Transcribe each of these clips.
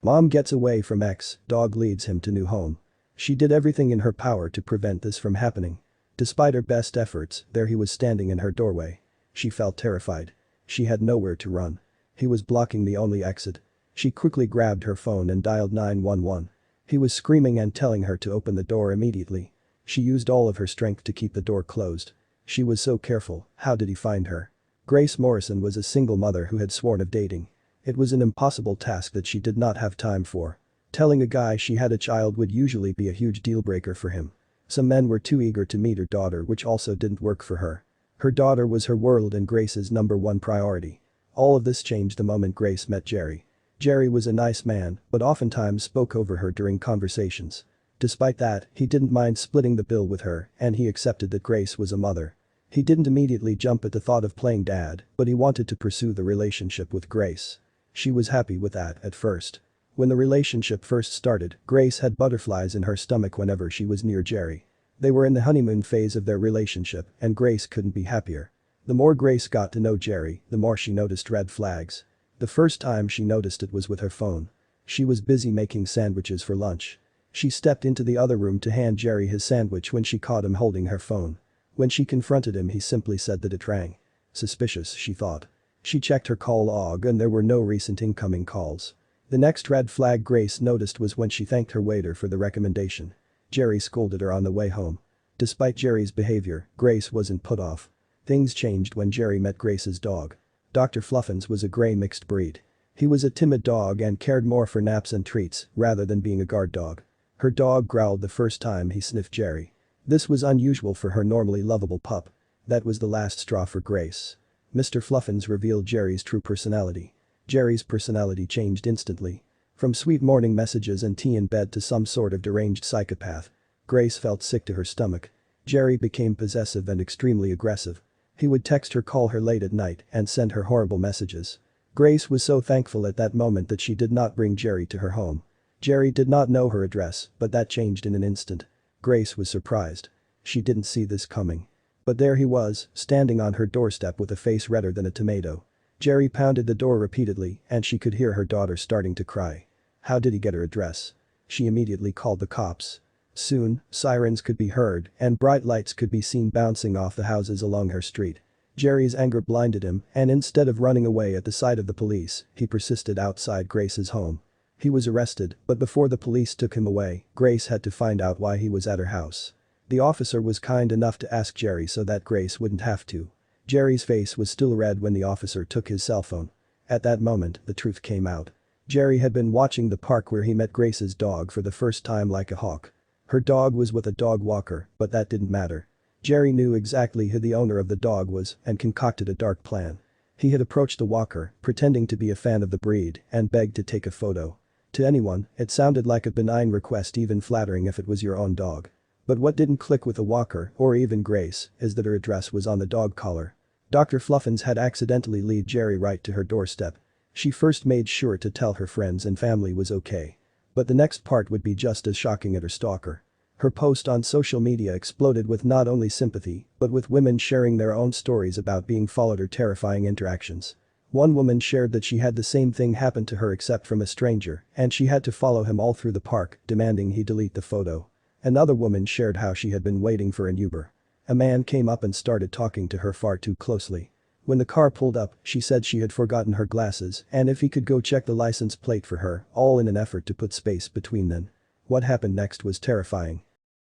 Mom gets away from ex, dog leads him to new home. She did everything in her power to prevent this from happening. Despite her best efforts, there he was standing in her doorway. She felt terrified. She had nowhere to run. He was blocking the only exit. She quickly grabbed her phone and dialed 911. He was screaming and telling her to open the door immediately. She used all of her strength to keep the door closed. She was so careful. How did he find her? Grace Morrison was a single mother who had sworn of dating. It was an impossible task that she did not have time for. Telling a guy she had a child would usually be a huge deal breaker for him. Some men were too eager to meet her daughter, which also didn't work for her. Her daughter was her world and Grace's #1 priority. All of this changed the moment Grace met Jerry. Jerry was a nice man, but oftentimes spoke over her during conversations. Despite that, he didn't mind splitting the bill with her, and he accepted that Grace was a mother. He didn't immediately jump at the thought of playing dad, but he wanted to pursue the relationship with Grace. She was happy with that at first. When the relationship first started, Grace had butterflies in her stomach whenever she was near Jerry. They were in the honeymoon phase of their relationship, and Grace couldn't be happier. The more Grace got to know Jerry, the more she noticed red flags. The first time she noticed it was with her phone. She was busy making sandwiches for lunch. She stepped into the other room to hand Jerry his sandwich when she caught him holding her phone. When she confronted him, he simply said that it rang. Suspicious, she thought. She checked her call log and there were no recent incoming calls. The next red flag Grace noticed was when she thanked her waiter for the recommendation. Jerry scolded her on the way home. Despite Jerry's behavior, Grace wasn't put off. Things changed when Jerry met Grace's dog. Dr. Fluffins was a gray mixed breed. He was a timid dog and cared more for naps and treats rather than being a guard dog. Her dog growled the first time he sniffed Jerry. This was unusual for her normally lovable pup. That was the last straw for Grace. Mr. Fluffins revealed Jerry's true personality. Jerry's personality changed instantly. From sweet morning messages and tea in bed to some sort of deranged psychopath. Grace felt sick to her stomach. Jerry became possessive and extremely aggressive. He would text her, call her late at night, and send her horrible messages. Grace was so thankful at that moment that she did not bring Jerry to her home. Jerry did not know her address, but that changed in an instant. Grace was surprised. She didn't see this coming. But there he was, standing on her doorstep with a face redder than a tomato. Jerry pounded the door repeatedly, and she could hear her daughter starting to cry. How did he get her address? She immediately called the cops. Soon, sirens could be heard, and bright lights could be seen bouncing off the houses along her street. Jerry's anger blinded him, and instead of running away at the sight of the police, he persisted outside Grace's home. He was arrested, but before the police took him away, Grace had to find out why he was at her house. The officer was kind enough to ask Jerry so that Grace wouldn't have to. Jerry's face was still red when the officer took his cell phone. At that moment, the truth came out. Jerry had been watching the park where he met Grace's dog for the first time like a hawk. Her dog was with a dog walker, but that didn't matter. Jerry knew exactly who the owner of the dog was and concocted a dark plan. He had approached the walker, pretending to be a fan of the breed, and begged to take a photo. To anyone, it sounded like a benign request, even flattering if it was your own dog. But what didn't click with the walker, or even Grace, is that her address was on the dog collar. Dr. Fluffins had accidentally led Jerry right to her doorstep. She first made sure to tell her friends and family was okay. But the next part would be just as shocking at her stalker. Her post on social media exploded with not only sympathy, but with women sharing their own stories about being followed or terrifying interactions. One woman shared that she had the same thing happen to her except from a stranger, and she had to follow him all through the park, demanding he delete the photo. Another woman shared how she had been waiting for an Uber. A man came up and started talking to her far too closely. When the car pulled up, she said she had forgotten her glasses and if he could go check the license plate for her, all in an effort to put space between them. What happened next was terrifying.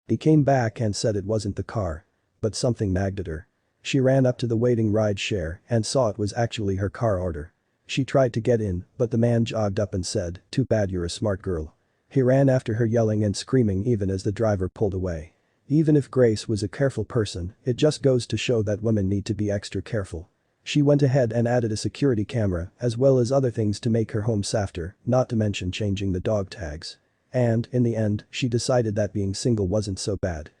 He came back and said it wasn't the car. But something nagged at her. She ran up to the waiting ride share and saw it was actually her car order. She tried to get in, but the man jogged up and said, "Too bad you're a smart girl." He ran after her yelling and screaming even as the driver pulled away. Even if Grace was a careful person, it just goes to show that women need to be extra careful. She went ahead and added a security camera as well as other things to make her home safer, not to mention changing the dog tags. And, in the end, she decided that being single wasn't so bad.